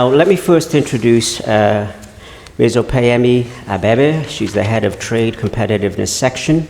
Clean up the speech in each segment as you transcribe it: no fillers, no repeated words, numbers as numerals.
Now, let me first introduce Ms. Opeyemi Abebe. She's the head of Trade Competitiveness Section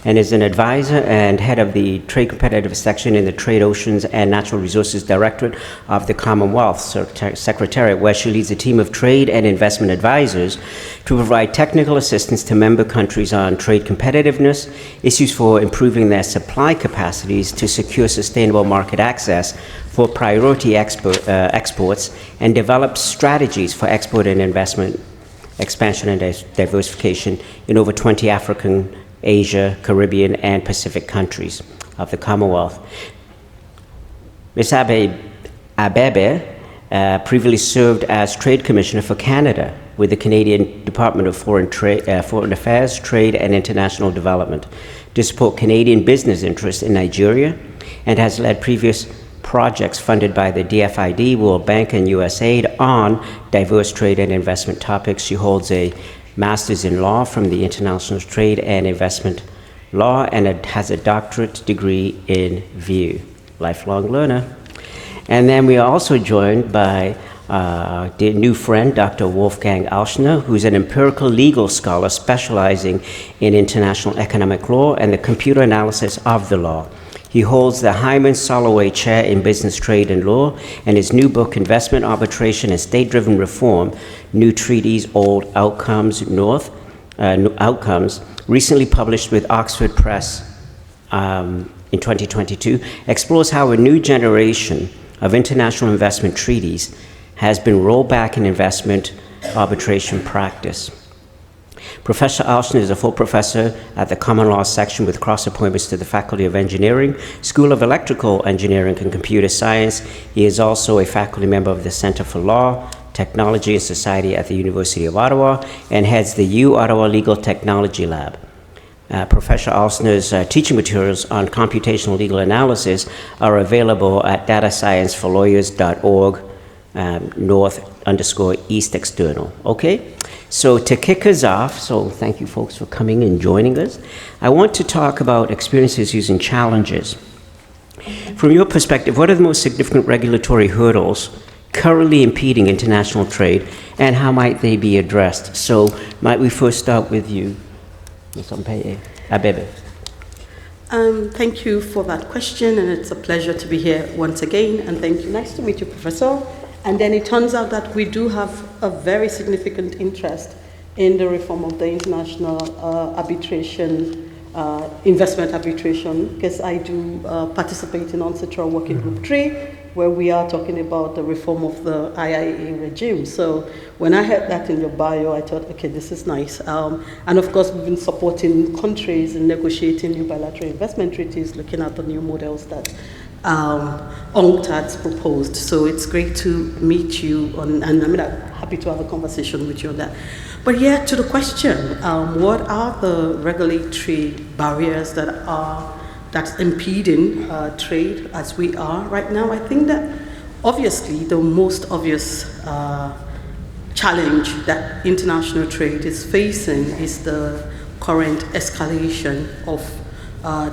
and is an advisor and head of the Trade Competitiveness Section in the Trade, Oceans, and Natural Resources Directorate of the Commonwealth Secretariat, where she leads a team of trade and investment advisors to provide technical assistance to member countries on trade competitiveness, issues for improving their supply capacities to secure sustainable market access for priority exports, and develop strategies for export and investment expansion and diversification in over 20 African, Asia, Caribbean, and Pacific countries of the Commonwealth. Ms. Abebe previously served as Trade Commissioner for Canada with the Canadian Department of Foreign Affairs, Trade and International Development to support Canadian business interests in Nigeria, and has led previous projects funded by the DFID, World Bank, and USAID on diverse trade and investment topics. She holds a Master's in Law from the International Trade and Investment Law and has a doctorate degree in VIEW, lifelong learner. And then we are also joined by the new friend, Dr. Wolfgang Alschner, who's an empirical legal scholar specializing in international economic law and the computer analysis of the law. He holds the Hyman Soloway Chair in Business, Trade, and Law, and his new book, Investment, Arbitration, and State-Driven Reform, New Treaties, Old Outcomes, Outcomes, recently published with Oxford Press in 2022, explores how a new generation of international investment treaties has been rolled back in investment arbitration practice. Professor Alschner is a full professor at the Common Law section with cross appointments to the Faculty of Engineering, School of Electrical Engineering and Computer Science. He is also a faculty member of the Center for Law, Technology and Society at the University of Ottawa and heads the U Ottawa Legal Technology Lab. Professor Alschner's teaching materials on computational legal analysis are available at datascienceforlawyers.org _East External. Okay? So to kick us off, so thank you folks for coming and joining us, I want to talk about experiences using challenges. From your perspective, what are the most significant regulatory hurdles currently impeding international trade, and how might they be addressed? So might we first start with you, Ms. Abebe. Thank you for that question, and it's a pleasure to be here once again, and thank you. Nice to meet you, Professor. And then it turns out that we do have a very significant interest in the reform of the international arbitration, investment arbitration, because I do participate in UNCITRAL Working Group 3, where we are talking about the reform of the IIA regime. So when I heard that in your bio, I thought, okay, this is nice. And of course, we've been supporting countries in negotiating new bilateral investment treaties, looking at the new models that UNCTAD's proposed. So it's great to meet you, and I'm happy to have a conversation with you on that. But yeah, to the question, what are the regulatory barriers that's impeding trade as we are right now? I think that obviously the most obvious challenge that international trade is facing is the current escalation of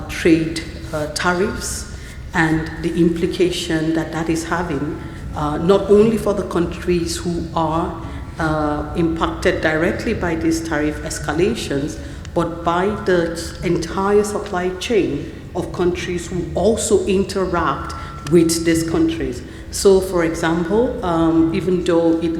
trade tariffs and the implication that is having, not only for the countries who are impacted directly by these tariff escalations, but by the entire supply chain of countries who also interact with these countries. So, for example, even though it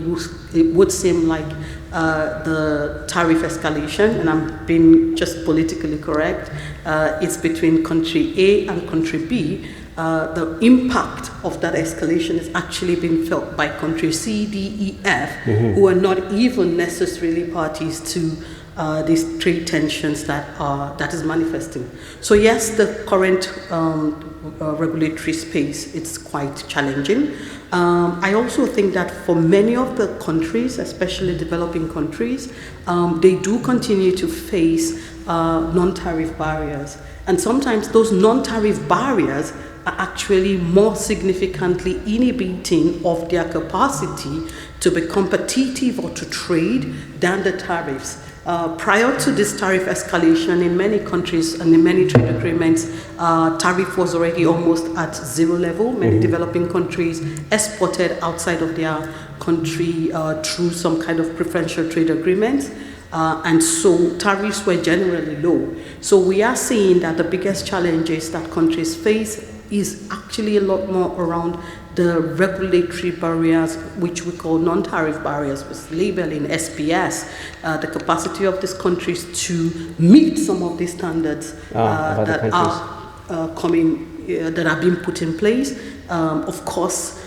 would seem like the tariff escalation, and I'm being just politically correct, it's between country A and country B, the impact of that escalation is actually being felt by country C, D, E, F, who are not even necessarily parties to these trade tensions that is manifesting. So yes, the current regulatory space, it's quite challenging. I also think that for many of the countries, especially developing countries, they do continue to face non-tariff barriers. And sometimes those non-tariff barriers are actually more significantly inhibiting of their capacity to be competitive or to trade than the tariffs. Prior to this tariff escalation, in many countries and in many trade agreements, tariff was already almost at zero level. Many developing countries exported outside of their country through some kind of preferential trade agreements. And so tariffs were generally low. So we are seeing that the biggest challenges that countries face is actually a lot more around the regulatory barriers, which we call non-tariff barriers, with labeling SPS, the capacity of these countries to meet some of these standards that are being put in place. Of course,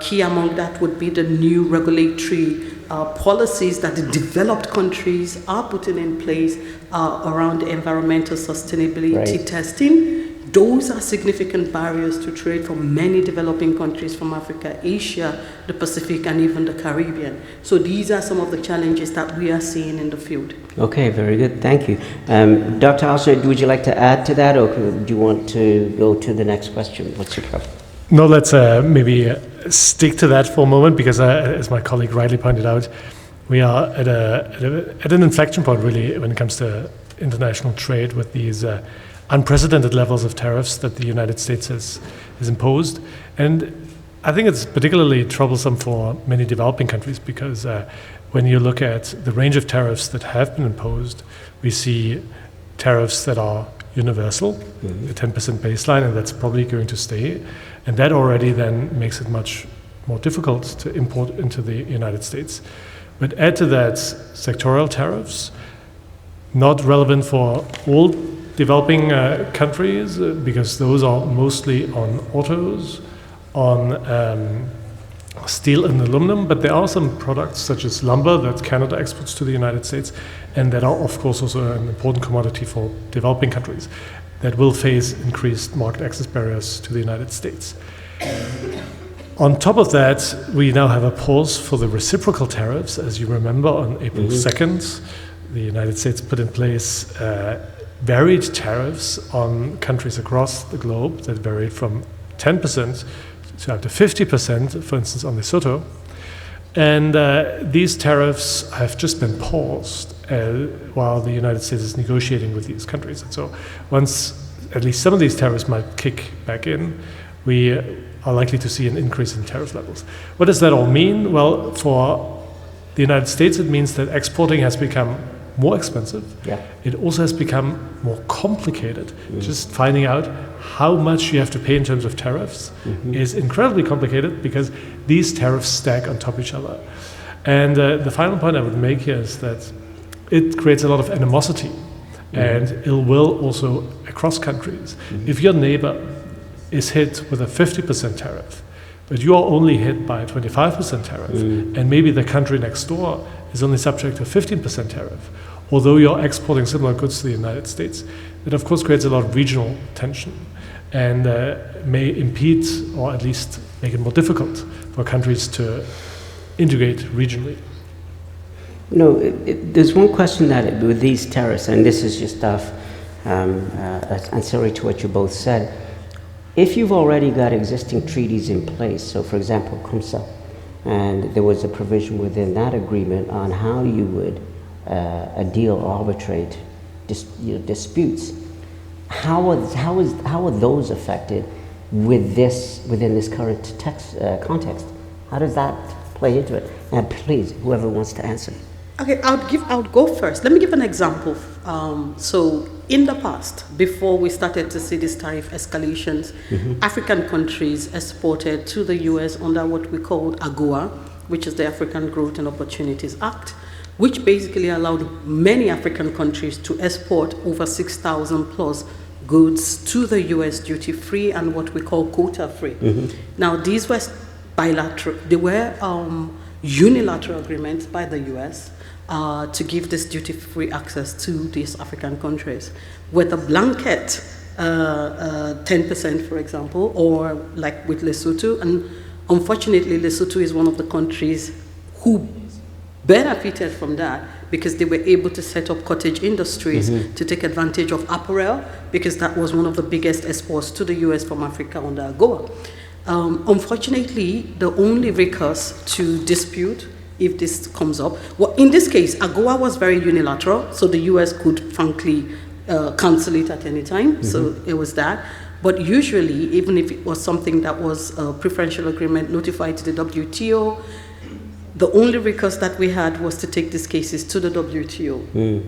key among that would be the new regulatory policies that the developed countries are putting in place around environmental sustainability testing. Those are significant barriers to trade for many developing countries from Africa, Asia, the Pacific, and even the Caribbean. So these are some of the challenges that we are seeing in the field. Okay, very good. Thank you. Dr. Alschner, would you like to add to that, or do you want to go to the next question? What's your preference? No, let's maybe stick to that for a moment, because as my colleague rightly pointed out, we are at an inflection point, really, when it comes to international trade, with these unprecedented levels of tariffs that the United States has imposed. And I think it's particularly troublesome for many developing countries, because when you look at the range of tariffs that have been imposed, we see tariffs that are universal, the 10% baseline, and that's probably going to stay. And that already then makes it much more difficult to import into the United States. But add to that sectorial tariffs, not relevant for all developing countries, because those are mostly on autos, on steel and aluminum, but there are some products such as lumber that Canada exports to the United States, and that are of course also an important commodity for developing countries that will face increased market access barriers to the United States. On top of that, we now have a pause for the reciprocal tariffs. As you remember, on April 2nd, the United States put in place varied tariffs on countries across the globe that varied from 10% to up to 50%, for instance, on Lesotho. And these tariffs have just been paused while the United States is negotiating with these countries. And so once at least some of these tariffs might kick back in, we are likely to see an increase in tariff levels. What does that all mean? Well, for the United States, it means that exporting has become more expensive. Yeah. It also has become more complicated. Just finding out how much you have to pay in terms of tariffs is incredibly complicated, because these tariffs stack on top of each other. And the final point I would make here is that it creates a lot of animosity and ill will also across countries. If your neighbor is hit with a 50% tariff, but you are only hit by a 25% tariff, and maybe the country next door is only subject to a 15% tariff, although you're exporting similar goods to the United States, that of course creates a lot of regional tension and may impede, or at least make it more difficult for countries to integrate regionally. There's one question that with these tariffs, and this is just ancillary to what you both said. If you've already got existing treaties in place, so for example, CUMSA, and there was a provision within that agreement on how you would deal or arbitrate disputes, how are those affected within this current context? How does that play into it? And please, whoever wants to answer. Okay, I'll go first. Let me give an example. So in the past, before we started to see these tariff escalations, African countries exported to the US under what we called AGOA, which is the African Growth and Opportunities Act, which basically allowed many African countries to export over 6,000 plus goods to the US duty-free and what we call quota-free. Now, these were bilateral, they were unilateral agreements by the US to give this duty-free access to these African countries. With a blanket 10%, for example, or like with Lesotho, and unfortunately Lesotho is one of the countries who benefited from that, because they were able to set up cottage industries to take advantage of apparel, because that was one of the biggest exports to the US from Africa under AGOA. Unfortunately, the only recourse to dispute, if this comes up, well, in this case, AGOA was very unilateral, so the US could frankly cancel it at any time, so it was that. But usually, even if it was something that was a preferential agreement notified to the WTO, The only recourse that we had was to take these cases to the WTO.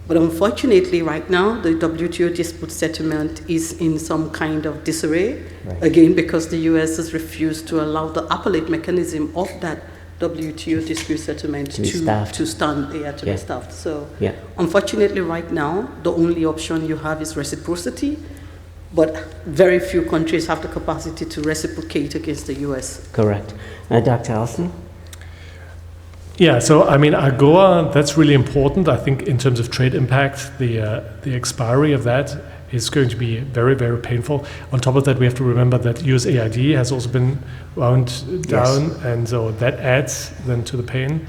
But unfortunately, right now, the WTO dispute settlement is in some kind of disarray, again, because the US has refused to allow the appellate mechanism of that WTO dispute settlement to be staffed. So, unfortunately, right now, the only option you have is reciprocity, but very few countries have the capacity to reciprocate against the US. Correct. Dr. Alschner? Yeah, so I mean, AGOA, that's really important. I think in terms of trade impact, the expiry of that is going to be very, very painful. On top of that, we have to remember that USAID has also been wound down, and so that adds then to the pain.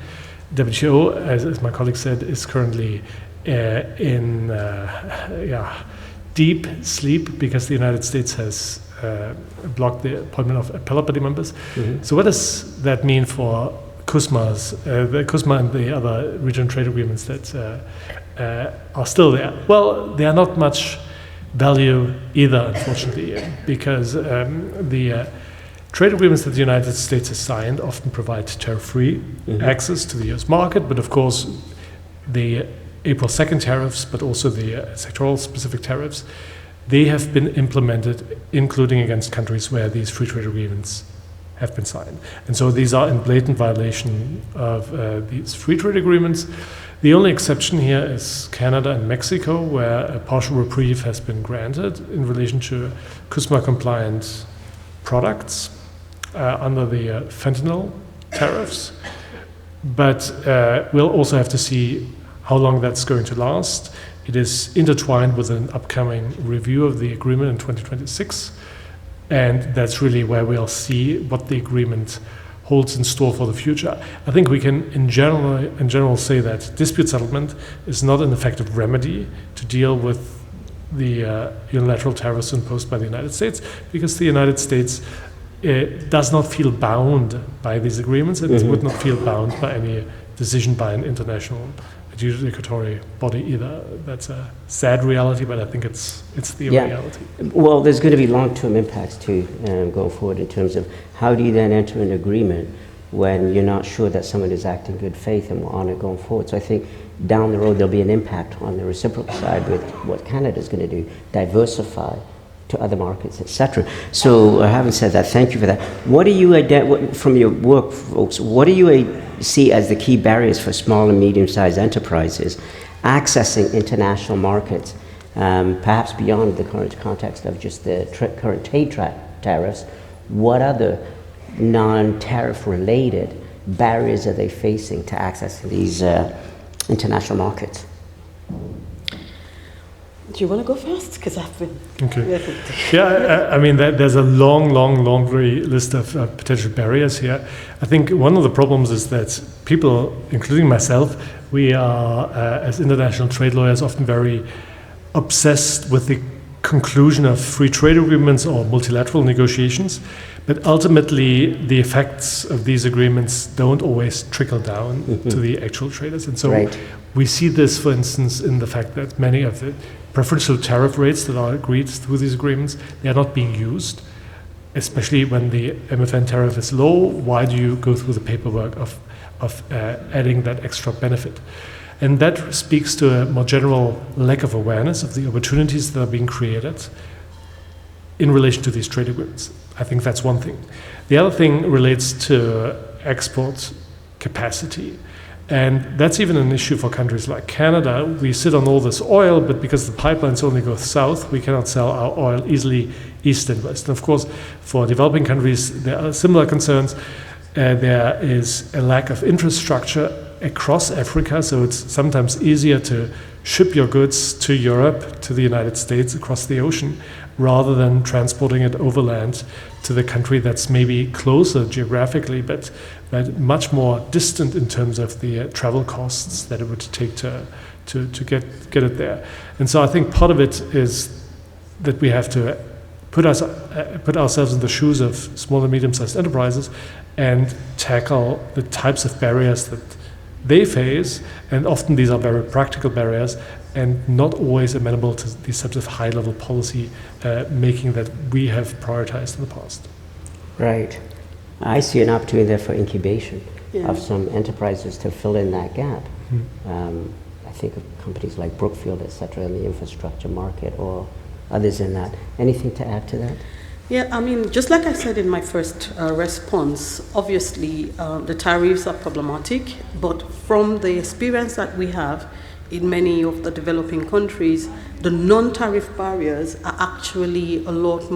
WTO, as my colleague said, is currently in deep sleep because the United States has blocked the appointment of appellate body members. So what does that mean for the CUSMA and the other regional trade agreements that are still there? Well, they are not much value either, unfortunately, because the trade agreements that the United States has signed often provide tariff-free access to the US market, but of course the April 2nd tariffs, but also the sectoral specific tariffs, they have been implemented, including against countries where these free trade agreements have been signed. And so these are in blatant violation of these free trade agreements. The only exception here is Canada and Mexico, where a partial reprieve has been granted in relation to CUSMA-compliant products under the fentanyl tariffs. But we'll also have to see how long that's going to last. It is intertwined with an upcoming review of the agreement in 2026. And that's really where we'll see what the agreement holds in store for the future. I think we can, in general, say that dispute settlement is not an effective remedy to deal with the unilateral tariffs imposed by the United States, because the United States does not feel bound by these agreements, and it would not feel bound by any decision by an international adjudicatory body either. That's a sad reality, but I think it's the reality. Well, there's going to be long-term impacts too going forward in terms of how do you then enter an agreement when you're not sure that someone is acting in good faith and will honor going forward. So I think down the road there'll be an impact on the reciprocal side with what Canada's going to do, diversify to other markets, etc. So having said that, thank you for that. What do you, from your work, folks, what do you see as the key barriers for small and medium-sized enterprises accessing international markets, perhaps beyond the current context of just the current trade tariffs? What other non-tariff related barriers are they facing to accessing these international markets? Do you want to go first? Because I've been... Okay. Yeah, I mean, there's a long list of potential barriers here. I think one of the problems is that people, including myself, we are, as international trade lawyers, often very obsessed with the conclusion of free trade agreements or multilateral negotiations. But ultimately, the effects of these agreements don't always trickle down to the actual traders. And so we see this, for instance, in the fact that many of the preferential tariff rates that are agreed through these agreements, they are not being used, especially when the MFN tariff is low. Why do you go through the paperwork of adding that extra benefit? And that speaks to a more general lack of awareness of the opportunities that are being created in relation to these trade agreements. I think that's one thing. The other thing relates to export capacity. And that's even an issue for countries like Canada. We sit on all this oil, but because the pipelines only go south, we cannot sell our oil easily east and west. And of course, for developing countries, there are similar concerns. There is a lack of infrastructure across Africa, so it's sometimes easier to ship your goods to Europe, to the United States, across the ocean, rather than transporting it overland to the country that's maybe closer geographically, but much more distant in terms of the travel costs that it would take to get it there. And so I think part of it is that we have to put ourselves in the shoes of small and medium-sized enterprises and tackle the types of barriers that they face, and often these are very practical barriers and not always amenable to these types of high-level policy making that we have prioritized in the past. Right. I see an opportunity there for incubation. Yeah. of some enterprises to fill in that gap. I think of companies like Brookfield, et cetera, in the infrastructure market or others in that. Anything to add to that? Yeah, I mean, just like I said in my first response, obviously the tariffs are problematic, but from the experience that we have in many of the developing countries, the non-tariff barriers are actually a much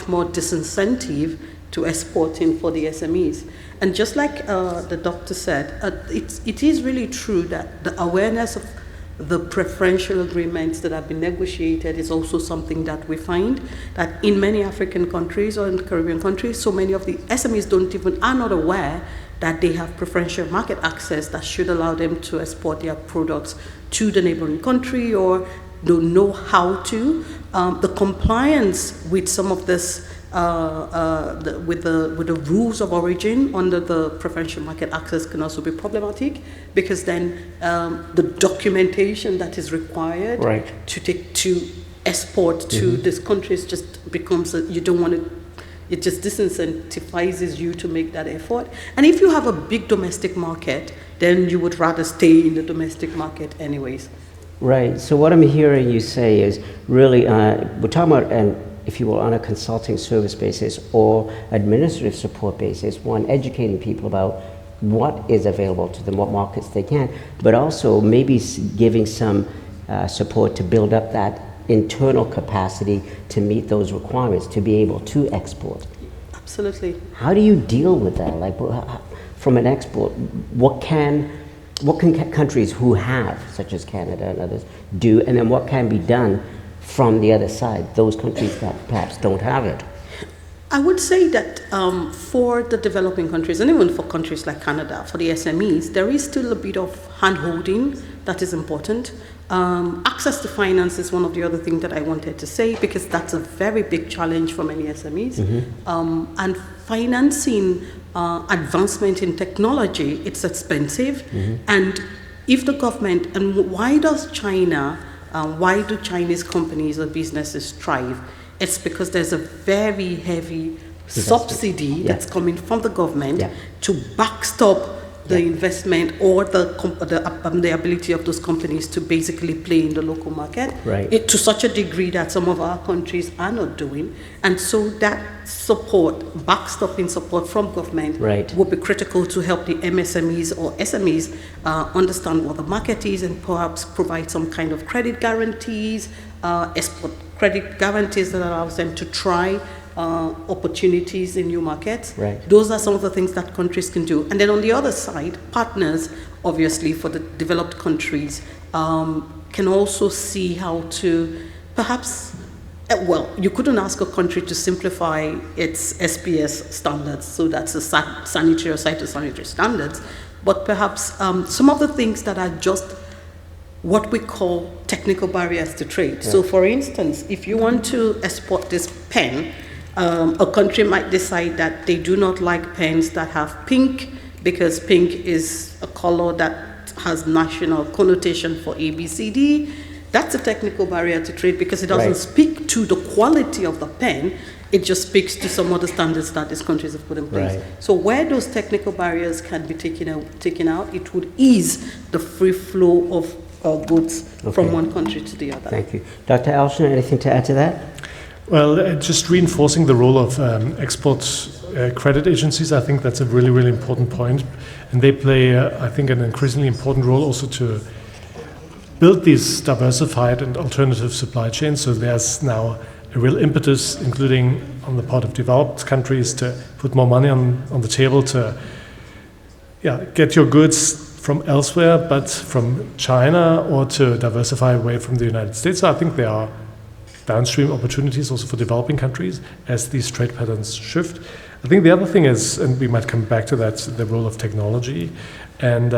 more disincentive to exporting for the SMEs. And just like the doctor said, it is really true that the awareness of the preferential agreements that have been negotiated is also something that we find that in many African countries or in Caribbean countries, so many of the SMEs are not aware that they have preferential market access that should allow them to export their products to the neighboring country or don't know how to. The compliance with some of this, with the rules of origin under the preferential market access can also be problematic because then the documentation that is required to export to these countries just becomes it just disincentivizes you to make that effort. And if you have a big domestic market, then you would rather stay in the domestic market anyways. Right. So what I'm hearing you say is really, we're talking about, if you will, on a consulting service basis or administrative support basis, one, educating people about what is available to them, what markets they can, but also maybe giving some support to build up that internal capacity to meet those requirements, to be able to export. Absolutely. How do you deal with that? Like, from an export, what can countries who have, such as Canada and others, do, and then what can be done from the other side, those countries that perhaps don't have it? I would say that for the developing countries, and even for countries like Canada, for the SMEs, there is still a bit of hand-holding that is important. Access to finance is one of the other things that I wanted to say, because that's a very big challenge for many SMEs. And financing advancement in technology, it's expensive. And if the government, and why do Chinese companies or businesses thrive? It's because there's a very heavy subsidy that's coming from the government to backstop the investment or the ability of those companies to basically play in the local market to such a degree that some of our countries are not doing. And so that support, backstopping support from government will be critical to help the MSMEs or SMEs understand what the market is and perhaps provide some kind of credit guarantees, export credit guarantees that allows them to try opportunities in new markets. Those are some of the things that countries can do. And then on the other side, partners, obviously, for the developed countries, can also see how to perhaps, you couldn't ask a country to simplify its SPS standards, so that's the sanitary or phytosanitary standards, but perhaps some of the things that are just what we call technical barriers to trade. So for instance, if you want to export this pen, a country might decide that they do not like pens that have pink because pink is a color that has national connotation for ABCD. That's a technical barrier to trade because it doesn't speak to the quality of the pen. It just speaks to some other standards that these countries have put in place. So where those technical barriers can be taken out, it would ease the free flow of goods from one country to the other. Thank you. Dr. Alschner, anything to add to that? Well, just reinforcing the role of export credit agencies, I think that's a really, really important point. And they play, I think, an increasingly important role also to build these diversified and alternative supply chains. So there's now a real impetus, including on the part of developed countries, to put more money on the table to get your goods from elsewhere, but from China, or to diversify away from the United States. So I think there are downstream opportunities also for developing countries as these trade patterns shift. I think the other thing is, and we might come back to that, the role of technology. And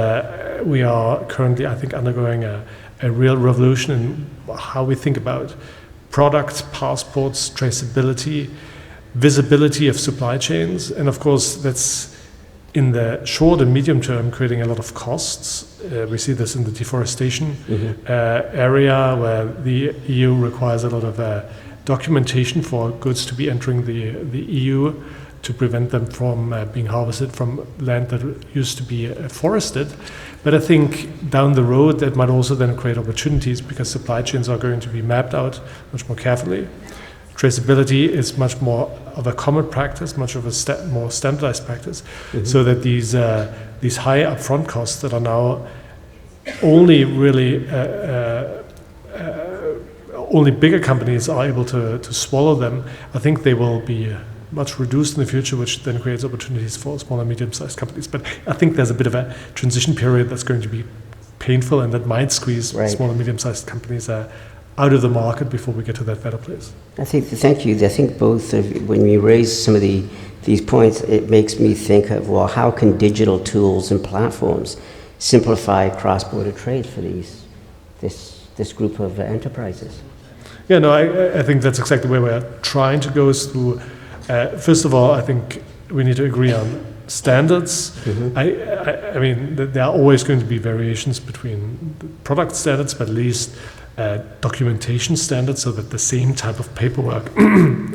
we are currently, I think, undergoing a real revolution in how we think about products, passports, traceability, visibility of supply chains. And of course, that's in the short and medium term creating a lot of costs. We see this in the deforestation area, where the EU requires a lot of documentation for goods to be entering the EU. to prevent them from being harvested from land that used to be forested. But I think down the road that might also then create opportunities because supply chains are going to be mapped out much more carefully. Traceability is much more of a common practice, much of a more standardized practice, so that these high upfront costs that are now only really only bigger companies are able to swallow them. I think they will be much reduced in the future, which then creates opportunities for small and medium-sized companies. But I think there's a bit of a transition period that's going to be painful and that might squeeze small and medium-sized companies out of the market before we get to that better place. Thank you. I think both of, when you raise some of these points, it makes me think of, well, how can digital tools and platforms simplify cross-border trade for this group of enterprises? Yeah, no, I think that's exactly where we're trying to go through. First of all, I think we need to agree on standards. I mean, there are always going to be variations between product standards, but at least documentation standards, so that the same type of paperwork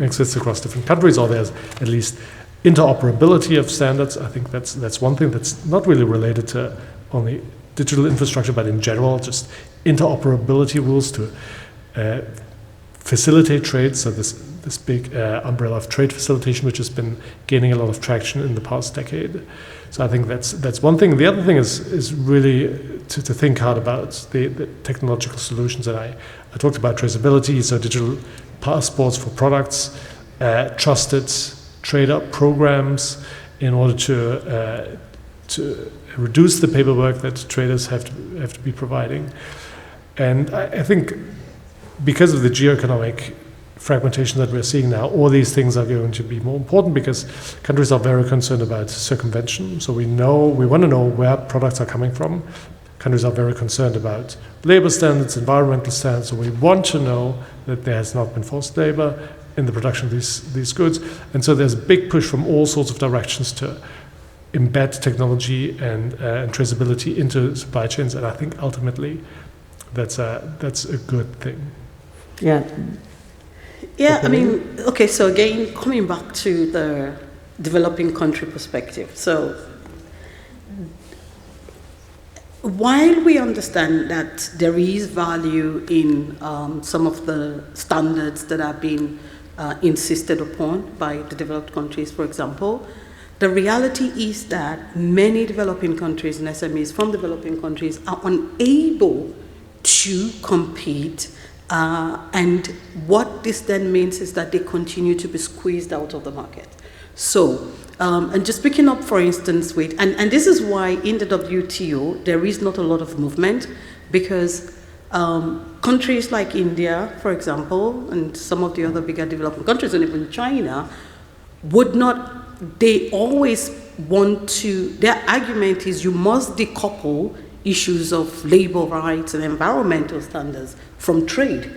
exists across different countries, or there's at least interoperability of standards. I think that's one thing that's not really related to only digital infrastructure, but in general, just interoperability rules to facilitate trade. So this big umbrella of trade facilitation, which has been gaining a lot of traction in the past decade. So I think that's one thing. The other thing is really to think hard about the technological solutions. And I talked about traceability, so digital passports for products, trusted trader programs in order to reduce the paperwork that traders have to be providing. And I think because of the geoeconomic fragmentation that we're seeing now, all these things are going to be more important because countries are very concerned about circumvention. So we want to know where products are coming from. Countries are very concerned about labor standards, environmental standards. So we want to know that there has not been forced labor in the production of these goods. And so there's a big push from all sorts of directions to embed technology and traceability into supply chains. And I think ultimately that's a good thing. Yeah, I mean, okay, so again, coming back to the developing country perspective. So while we understand that there is value in some of the standards that have been insisted upon by the developed countries, for example, the reality is that many developing countries and SMEs from developing countries are unable to compete. And what this then means is that they continue to be squeezed out of the market. So, and just picking up, for instance, and this is why in the WTO there is not a lot of movement, because countries like India, for example, and some of the other bigger developing countries, and even China, they always want to, their argument is you must decouple issues of labor rights and environmental standards from trade,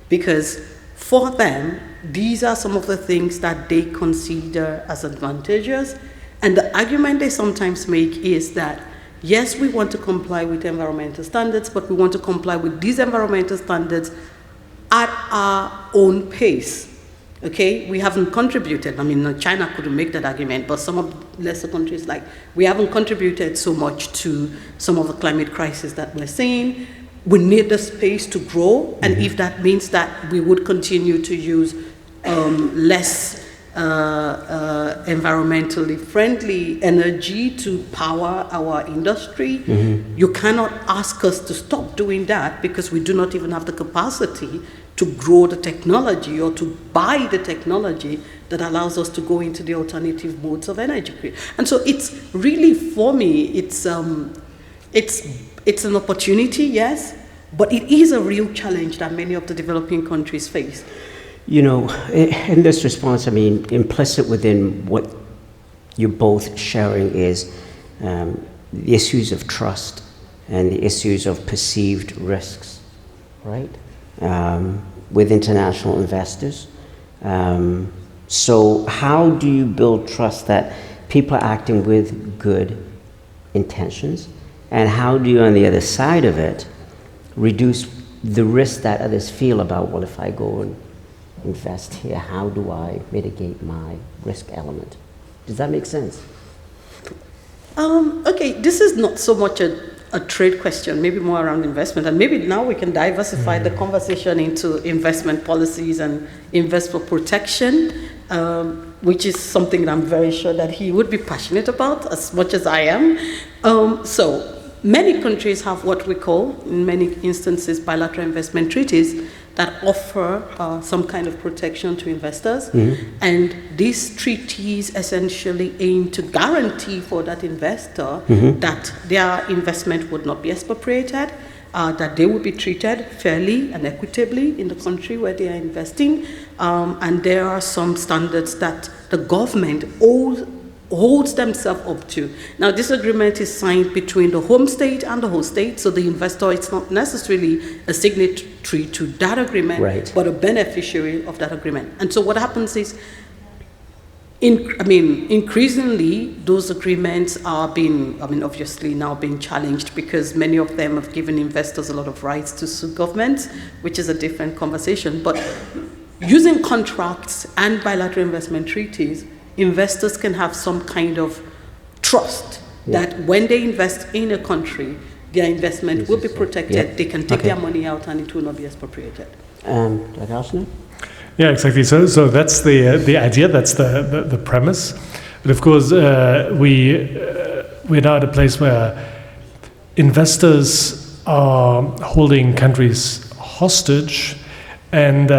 because for them, these are some of the things that they consider as advantageous. And the argument they sometimes make is that, yes, we want to comply with environmental standards, but we want to comply with these environmental standards at our own pace. Okay, we haven't contributed. I mean, China couldn't make that argument, but some of the lesser countries, like, we haven't contributed so much to some of the climate crisis that we're seeing. We need the space to grow, and if that means that we would continue to use less environmentally friendly energy to power our industry, you cannot ask us to stop doing that, because we do not even have the capacity to grow the technology or to buy the technology that allows us to go into the alternative modes of energy. And so it's really, for me, it's an opportunity, yes, but it is a real challenge that many of the developing countries face. You know, in this response, I mean, implicit within what you're both sharing is the issues of trust and the issues of perceived risks, right? With international investors. So how do you build trust that people are acting with good intentions? And how do you, on the other side of it, reduce the risk that others feel about, well, if I go and invest here, how do I mitigate my risk element? Does that make sense? Okay, this is not so much a trade question, maybe more around investment, and maybe now we can diversify the conversation into investment policies and investor protection, which is something that I'm very sure that he would be passionate about as much as I am. So many countries have what we call, in many instances, bilateral investment treaties that offer some kind of protection to investors. And these treaties essentially aim to guarantee for that investor that their investment would not be expropriated, that they will be treated fairly and equitably in the country where they are investing. And there are some standards that the government holds themselves up to. Now, this agreement is signed between the home state and the host state, so the investor is not necessarily a signatory to that agreement, right, but a beneficiary of that agreement. And so what happens is, increasingly, those agreements are being, obviously now being challenged because many of them have given investors a lot of rights to sue governments, which is a different conversation. But using contracts and bilateral investment treaties, investors can have some kind of trust that when they invest in a country, their investment will be protected, they can take their money out and it will not be expropriated. Dr. Alschner? Yeah, exactly. So that's the idea, that's the premise. But of course, we're now at a place where investors are holding countries hostage, and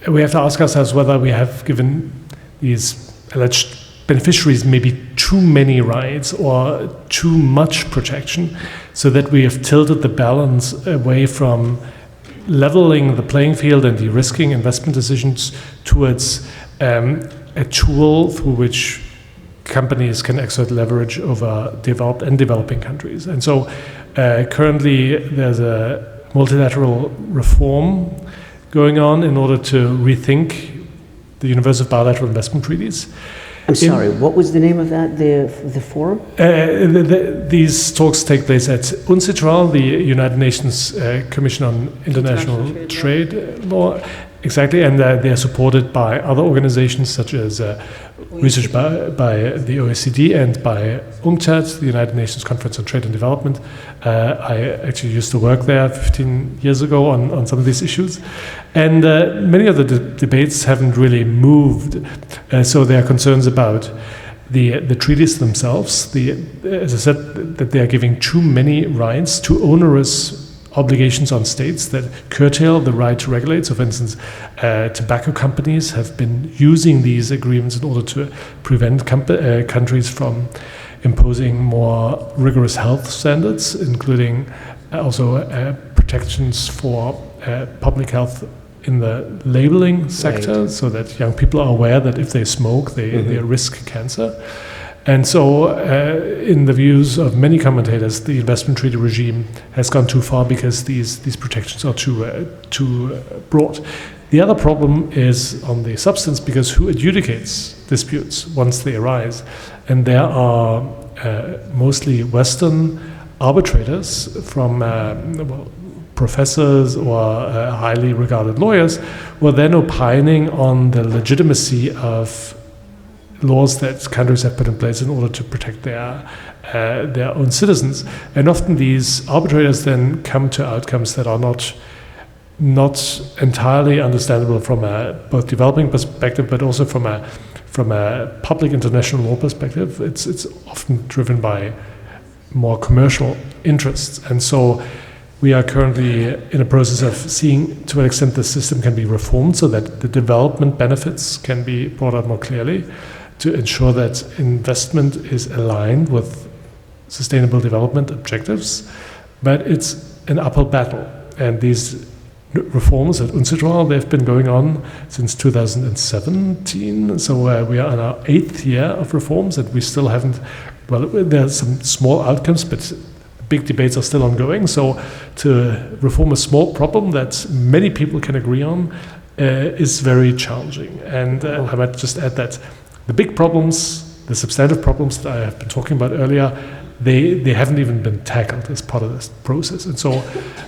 we have to ask ourselves whether we have given these alleged beneficiaries maybe too many rights or too much protection, so that we have tilted the balance away from leveling the playing field and de-risking investment decisions towards a tool through which companies can exert leverage over developed and developing countries. And so currently there's a multilateral reform going on in order to rethink the universe of bilateral investment treaties. I'm sorry, what was the name of that, the forum? These talks take place at UNCITRAL, the United Nations Commission on International Trade Law. Exactly, and they are supported by other organizations such as research by the OECD and by UNCTAD, the United Nations Conference on Trade and Development. I actually used to work there 15 years ago on some of these issues. And many of the debates haven't really moved. So there are concerns about the treaties themselves. As I said, that they are giving too many rights, too onerous obligations on states that curtail the right to regulate. So, for instance, tobacco companies have been using these agreements in order to prevent countries from imposing more rigorous health standards, including also protections for public health in the labeling sector, right, so that young people are aware that if they smoke, they risk cancer. And so, in the views of many commentators, the investment treaty regime has gone too far because these protections are too broad. The other problem is on the substance, because who adjudicates disputes once they arise? And there are mostly Western arbitrators from professors or highly regarded lawyers who are then opining on the legitimacy of laws that countries have put in place in order to protect their own citizens. And often these arbitrators then come to outcomes that are not entirely understandable from a both developing perspective, but also from a public international law perspective. It's often driven by more commercial interests. And so we are currently in a process of seeing to what extent the system can be reformed so that the development benefits can be brought out more clearly, to ensure that investment is aligned with sustainable development objectives. But it's an uphill battle. And these reforms at UNCITRAL, they've been going on since 2017. So we are in our 8th year of reforms, and we still haven't, there are some small outcomes, but big debates are still ongoing. So to reform a small problem that many people can agree on is very challenging. And I might just add that the big problems, the substantive problems that I have been talking about earlier, they haven't even been tackled as part of this process. And so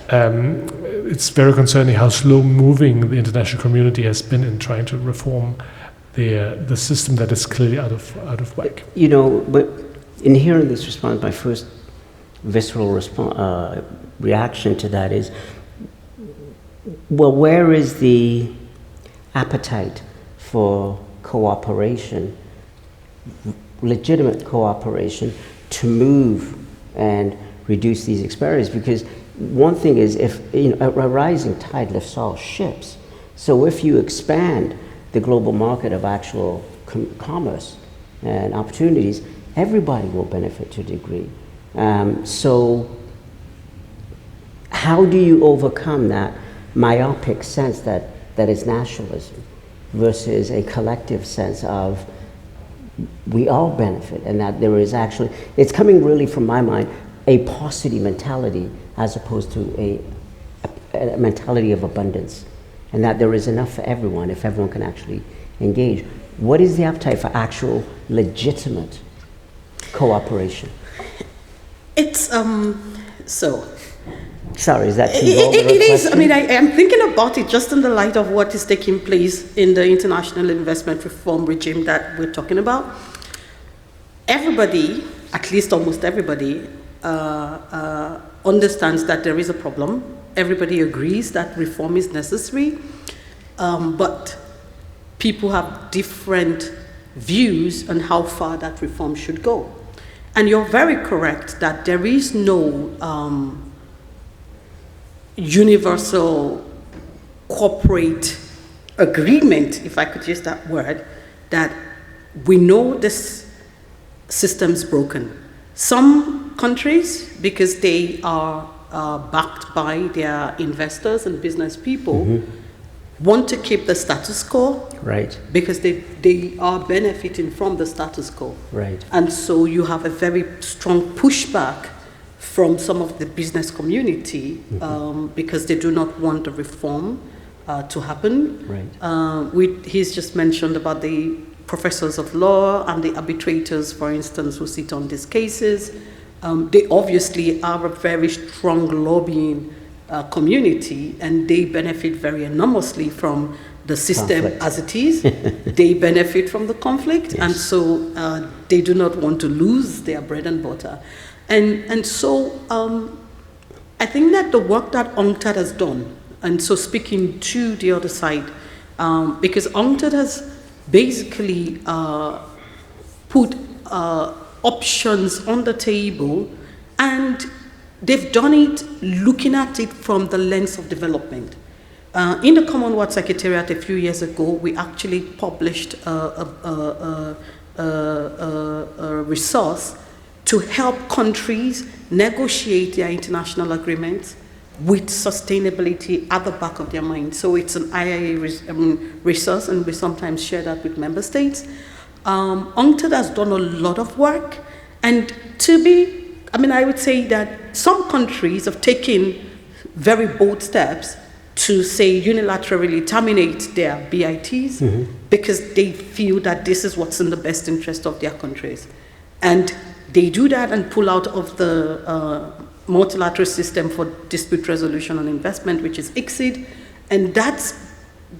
it's very concerning how slow moving the international community has been in trying to reform the system that is clearly out of whack. You know, but in hearing this response, my first visceral reaction to that is, well, where is the appetite for cooperation, legitimate cooperation, to move and reduce these disparities? Because one thing is, if a rising tide lifts all ships. So if you expand the global market of actual commerce and opportunities, everybody will benefit to a degree. So how do you overcome that myopic sense that is nationalism versus a collective sense of we all benefit, and that there is actually, it's coming really from my mind, a paucity mentality as opposed to a mentality of abundance, and that there is enough for everyone if everyone can actually engage. What is the appetite for actual legitimate cooperation? It's so. Sorry, is that too vulgar a It is. I question? mean, I am thinking about it just in the light of what is taking place in the international investment reform regime that we're talking about. Everybody, at least almost everybody, understands that there is a problem. Everybody agrees that reform is necessary, but people have different views on how far that reform should go. And you're very correct that there is no universal corporate agreement, if I could use that word, that we know this system's broken. Some countries, because they are backed by their investors and business people, want to keep the status quo, Right, because they are benefiting from the status quo. right. And so you have a very strong pushback from some of the business community because they do not want the reform to happen. Right. He's just mentioned about the professors of law and the arbitrators, for instance, who sit on these cases. They obviously are a very strong lobbying community, and they benefit very enormously from the system Conflict. as it is. They benefit from the conflict, and so they do not want to lose their bread and butter. And so I think that the work that UNCTAD has done, and so speaking to the other side, because UNCTAD has basically put options on the table, and they've done it looking at it from the lens of development. In the Commonwealth Secretariat a few years ago, we actually published a resource to help countries negotiate their international agreements with sustainability at the back of their mind. So it's an IIA resource, and we sometimes share that with member states. UNCTAD has done a lot of work, and I would say that some countries have taken very bold steps to say unilaterally terminate their BITs because they feel that this is what's in the best interest of their countries. And they do that and pull out of the multilateral system for dispute resolution on investment, which is ICSID. And that's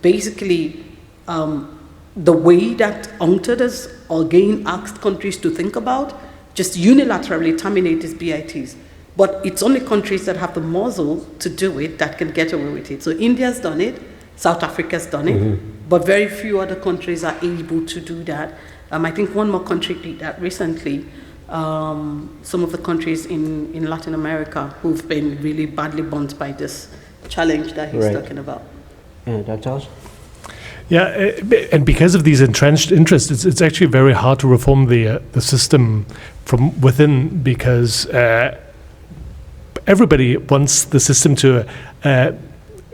basically the way that UNCTAD has again asked countries to think about, just unilaterally terminate these BITs. But it's only countries that have the muzzle to do it that can get away with it. So India's done it, South Africa's done it, but very few other countries are able to do that. I think one more country did that recently. Some of the countries in Latin America who've been really badly burnt by this challenge that he's talking about. Dr. Alschner? Yeah, and because of these entrenched interests, it's actually very hard to reform the system from within, because everybody wants the system to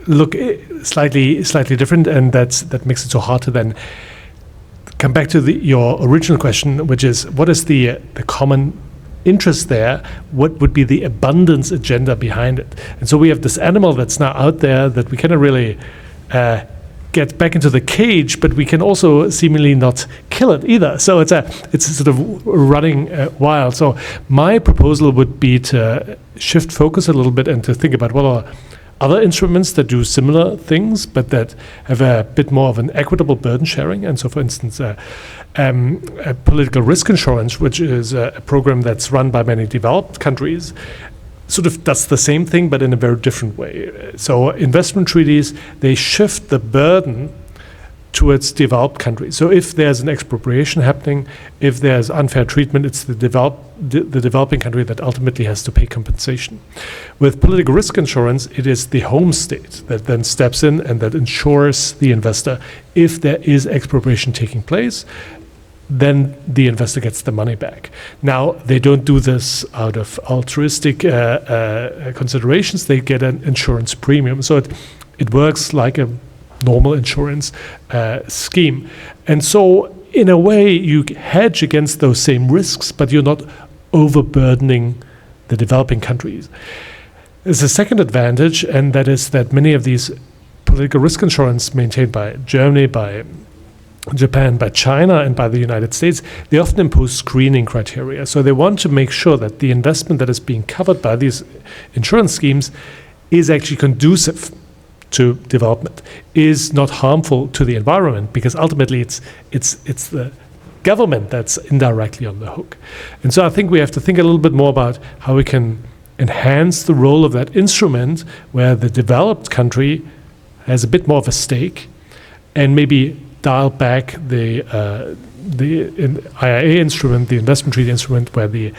look slightly different, and that makes it so hard to then come back to your original question, which is, what is the common interest there? What would be the abundance agenda behind it? And so we have this animal that's now out there that we cannot really get back into the cage, but we can also seemingly not kill it either. So it's sort of running wild. So my proposal would be to shift focus a little bit and to think about, well, other instruments that do similar things, but that have a bit more of an equitable burden sharing. And so, for instance, a political risk insurance, which is a program that's run by many developed countries, sort of does the same thing, but in a very different way. So investment treaties, they shift the burden towards developed countries. So if there's an expropriation happening, if there's unfair treatment, it's the developing country that ultimately has to pay compensation. With political risk insurance, it is the home state that then steps in and that insures the investor. If there is expropriation taking place, then the investor gets the money back. Now, they don't do this out of altruistic considerations. They get an insurance premium. So it works like a normal insurance scheme. And so, in a way, you hedge against those same risks, but you're not overburdening the developing countries. There's a second advantage, and that is that many of these political risk insurance maintained by Germany, by Japan, by China, and by the United States, they often impose screening criteria. So they want to make sure that the investment that is being covered by these insurance schemes is actually conducive to development, is not harmful to the environment, because ultimately it's the government that's indirectly on the hook. And so I think we have to think a little bit more about how we can enhance the role of that instrument where the developed country has a bit more of a stake, and maybe dial back the IIA instrument, the investment treaty instrument, where the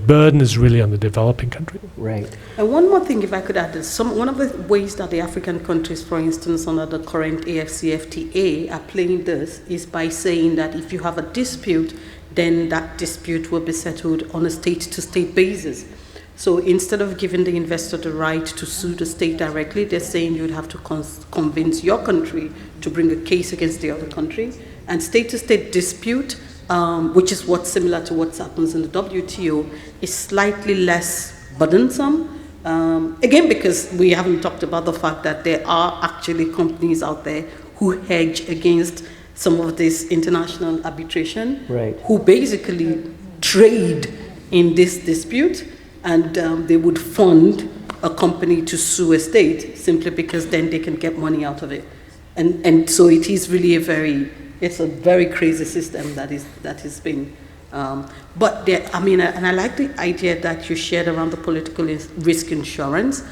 burden is really on the developing country. Right. And one more thing, if I could add, is one of the ways that the African countries, for instance, under the current AFCFTA, are playing this is by saying that if you have a dispute, then that dispute will be settled on a state-to-state basis. So instead of giving the investor the right to sue the state directly, they're saying you'd have to convince your country to bring a case against the other country. And state-to-state dispute, which is what's similar to what happens in the WTO, is slightly less burdensome. Again, because we haven't talked about the fact that there are actually companies out there who hedge against some of this international arbitration, right, who basically trade in this dispute, and they would fund a company to sue a state simply because then they can get money out of it. And so it is really it's a very crazy system that is being, but there, I mean, and I like the idea that you shared around the political risk insurance,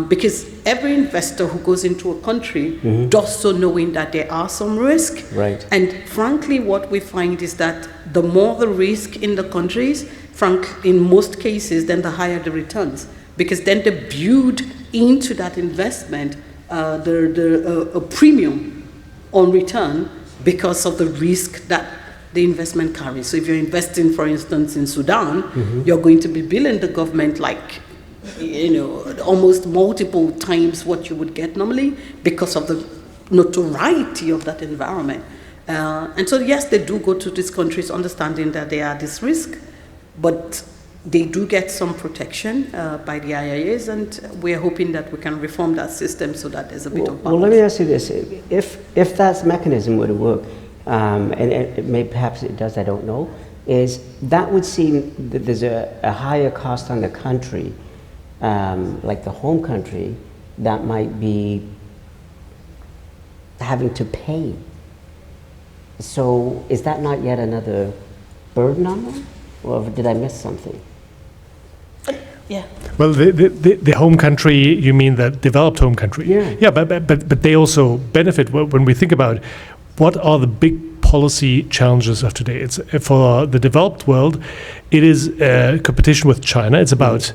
because every investor who goes into a country does so knowing that there are some risk. Right. And frankly, what we find is that the more the risk in the countries, in most cases, then the higher the returns, because then they build into that investment a premium on return because of the risk that the investment carries. So if you're investing, for instance, in Sudan, you're going to be billing the government like, almost multiple times what you would get normally because of the notoriety of that environment. And so yes, they do go to these countries understanding that they are this risk, but they do get some protection by the IIAs, and we're hoping that we can reform that system so that there's a bit of balance. Well, let me ask you this. If that mechanism would work, and perhaps it does, I don't know, is that would seem that there's a higher cost on the country, like the home country, that might be having to pay. So is that not yet another burden on them? Or did I miss something? Yeah. Well, the home country, you mean the developed home country? Yeah. Yeah, but they also benefit when we think about what are the big policy challenges of today. It's for the developed world, it is competition with China. It's about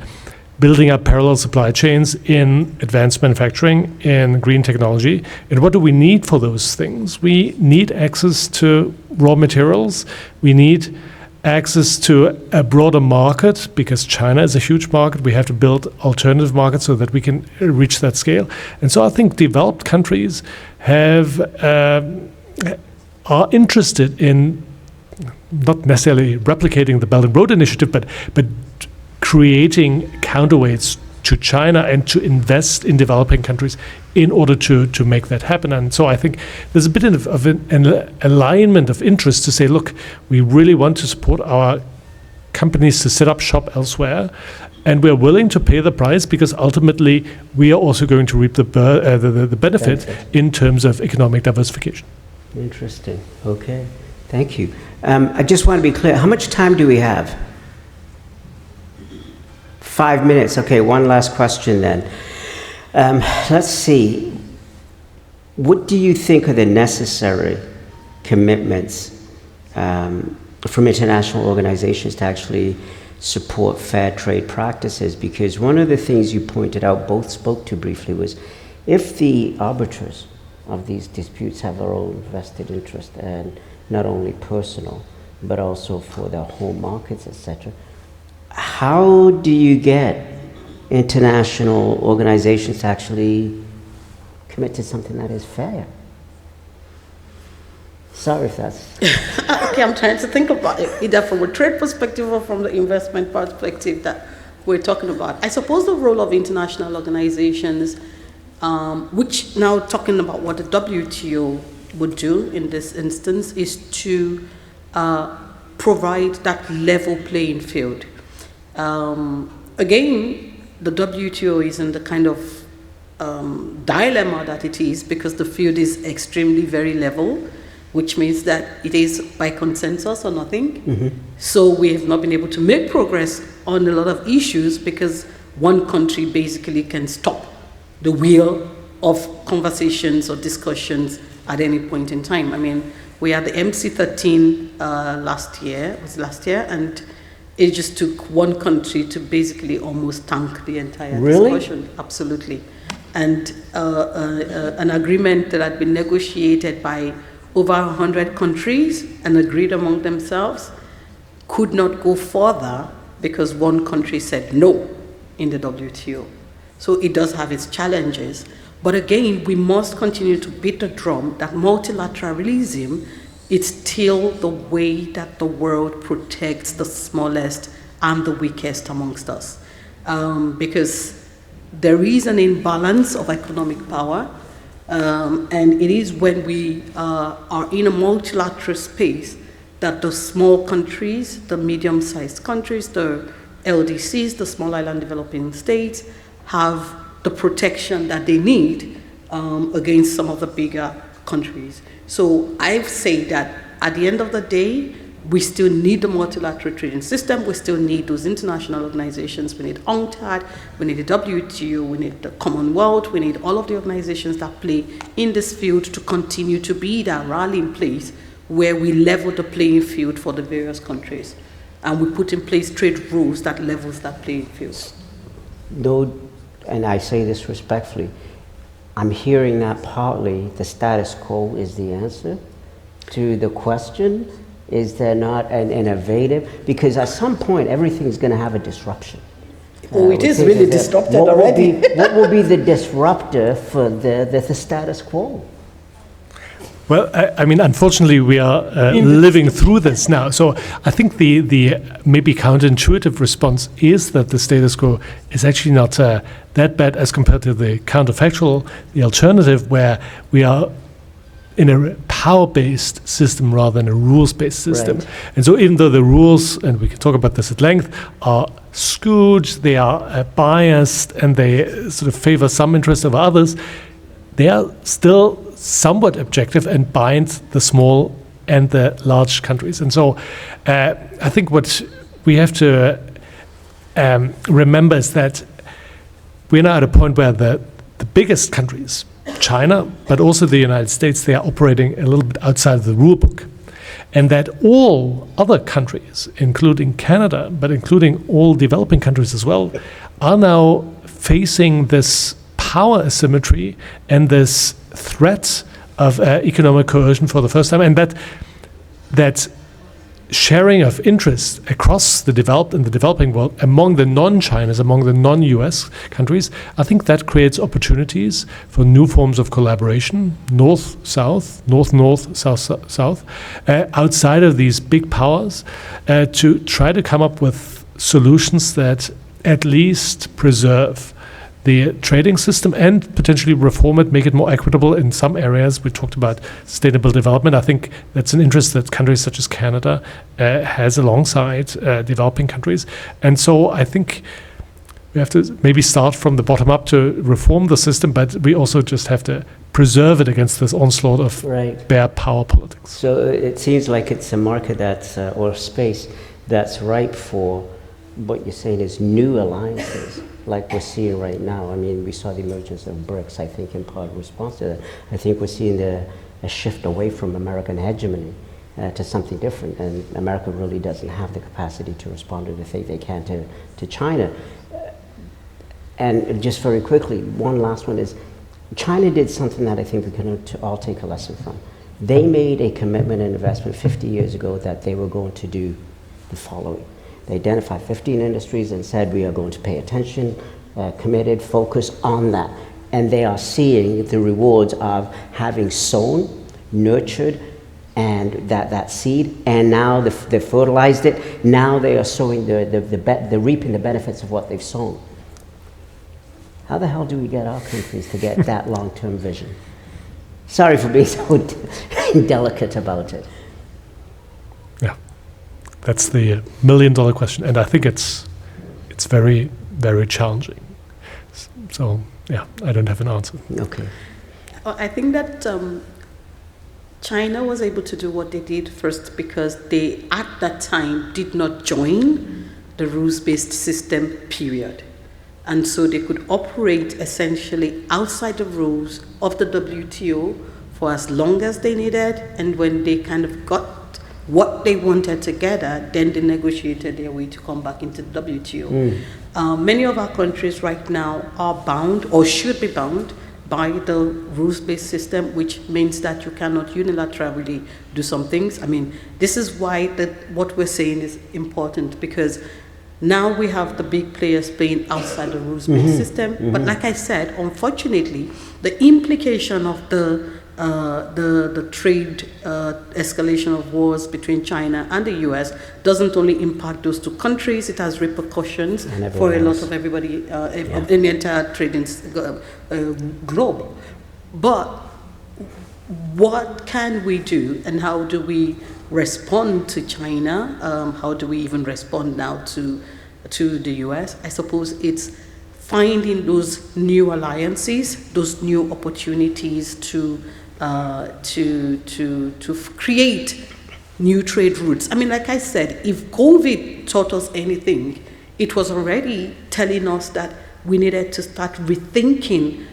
building up parallel supply chains in advanced manufacturing, in green technology. And what do we need for those things? We need access to raw materials. We need access to a broader market, because China is a huge market. We have to build alternative markets so that we can reach that scale. And so I think developed countries are interested in not necessarily replicating the Belt and Road Initiative, but creating counterweights to China and to invest in developing countries in order to make that happen. And so I think there's a bit of an alignment of interest to say, look, we really want to support our companies to set up shop elsewhere, And we're willing to pay the price because ultimately we are also going to reap the benefit in terms of economic diversification. Interesting. Okay. Thank you. I just want to be clear. How much time do we have? 5 minutes. Okay, one last question then. Let's see. What do you think are the necessary commitments from international organizations to actually support fair trade practices? Because one of the things you pointed out, both spoke to briefly, was if the arbiters of these disputes have their own vested interest, and not only personal, but also for their home markets, etc., how do you get international organizations to actually commit to something that is fair? Sorry if that's... Okay, I'm trying to think about it, either from a trade perspective or from the investment perspective that we're talking about. I suppose the role of international organizations, which now talking about what the WTO would do in this instance, is to provide that level playing field. Again, the WTO is in the kind of dilemma that it is because the field is extremely very level, which means that it is by consensus or nothing. Mm-hmm. So we have not been able to make progress on a lot of issues because one country basically can stop the wheel of conversations or discussions at any point in time. I mean, we had the MC13 last year, and it just took one country to basically almost tank the entire discussion. Absolutely. And an agreement that had been negotiated by over 100 countries and agreed among themselves could not go further because one country said no in the WTO. So it does have its challenges. But again, we must continue to beat the drum that multilateralism is still the way that the world protects the smallest and the weakest amongst us. Because there is an imbalance of economic power, and it is when we are in a multilateral space that the small countries, the medium-sized countries, the LDCs, the small island developing states, have the protection that they need against some of the bigger countries. So I've said that at the end of the day, we still need the multilateral trading system. We still need those international organizations. We need UNCTAD, we need the WTO, we need the Commonwealth, we need all of the organizations that play in this field to continue to be that rallying place where we level the playing field for the various countries. And we put in place trade rules that levels that playing field. No, and I say this respectfully, I'm hearing that partly the status quo is the answer to the question. Is there not an innovative? Because at some point, everything's going to have a disruption. Oh, it is really disrupted already. What will be the disruptor for the status quo? Well, I mean, unfortunately, we are living through this now. So I think the maybe counterintuitive response is that the status quo is actually not that bad as compared to the counterfactual, the alternative, where we are in a power-based system rather than a rules-based system. Right. And so even though the rules, and we can talk about this at length, are skewed, they are biased, and they sort of favor some interests over others, they are still somewhat objective and bind the small and the large countries. And so I think what we have to remember is that we're now at a point where the biggest countries, China, but also the United States, they are operating a little bit outside of the rule book. And that all other countries, including Canada, but including all developing countries as well, are now facing this power asymmetry and this threat of economic coercion for the first time. And that sharing of interest across the developed and the developing world among the non-Chinas, among the non-US countries, I think that creates opportunities for new forms of collaboration, north-south, north-north, south-south, outside of these big powers, to try to come up with solutions that at least preserve the trading system and potentially reform it, make it more equitable in some areas. We talked about sustainable development. I think that's an interest that countries such as Canada has alongside developing countries. And so I think we have to maybe start from the bottom up to reform the system, but we also just have to preserve it against this onslaught of Right. bare power politics. So it seems like it's a market that's, or a space that's ripe for what you're saying is new alliances, like we're seeing right now. I mean, we saw the emergence of BRICS, I think, in part in response to that. I think we're seeing a shift away from American hegemony to something different, and America really doesn't have the capacity to respond to the thing they can to China. And just very quickly, one last one is, China did something that I think we can all take a lesson from. They made a commitment and investment 50 years ago that they were going to do the following. They identified 15 industries and said, we are going to pay attention, committed, focus on that. And they are seeing the rewards of having sown, nurtured, and that seed, and now they fertilized it. Now they are sowing, they're reaping the benefits of what they've sown. How the hell do we get our countries to get that long-term vision? Sorry for being so delicate about it. Yeah, that's the million-dollar question, and I think it's very, very challenging. So yeah, I don't have an answer. Okay. I think that China was able to do what they did first because they, at that time, did not join the rules-based system, period. And so they could operate essentially outside the rules of the WTO for as long as they needed, and when they kind of got what they wanted together, then they negotiated their way to come back into the WTO. Many of our countries right now are bound, or should be bound, by the rules-based system, which means that you cannot unilaterally do some things. I mean, this is why what we're saying is important, because now we have the big players playing outside the rules-based system. But like I said, unfortunately, the implication of the trade escalation of wars between China and the US doesn't only impact those two countries, it has repercussions for a lot of everybody in the entire trading globe. But what can we do, and how do we respond to China? How do we even respond now to the US? I suppose it's finding those new alliances, those new opportunities to create new trade routes. I mean, like I said, if COVID taught us anything, it was already telling us that we needed to start rethinking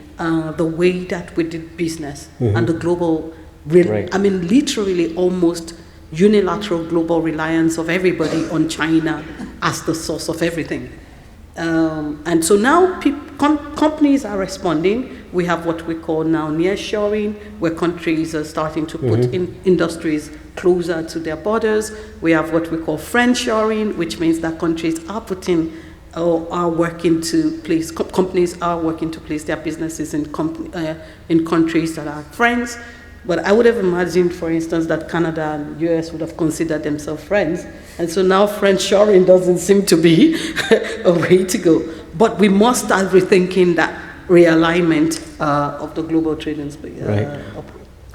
the way that we did business and the global, I mean, literally almost unilateral global reliance of everybody on China as the source of everything. And so now companies are responding. We have what we call now nearshoring, where countries are starting to put in industries closer to their borders. We have what we call friendshoring, which means that countries are putting or are working to place, companies are working to place their businesses in countries that are friends. But I would have imagined, for instance, that Canada and US would have considered themselves friends. And so now friendshoring doesn't seem to be a way to go. But we must start rethinking that realignment of the global trading space.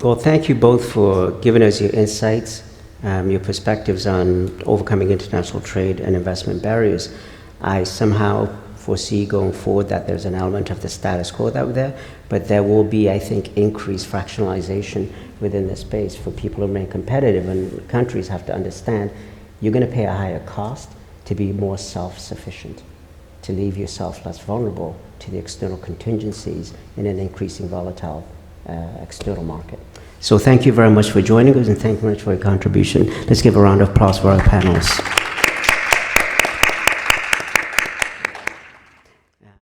Well, thank you both for giving us your insights, your perspectives on overcoming international trade and investment barriers. I somehow foresee going forward that there's an element of the status quo out there, but there will be, I think, increased fractionalization within the space for people to remain competitive, and countries have to understand you're going to pay a higher cost to be more self-sufficient, to leave yourself less vulnerable to the external contingencies in an increasing volatile external market. So thank you very much for joining us, and thank you very much for your contribution. Let's give a round of applause for our panelists.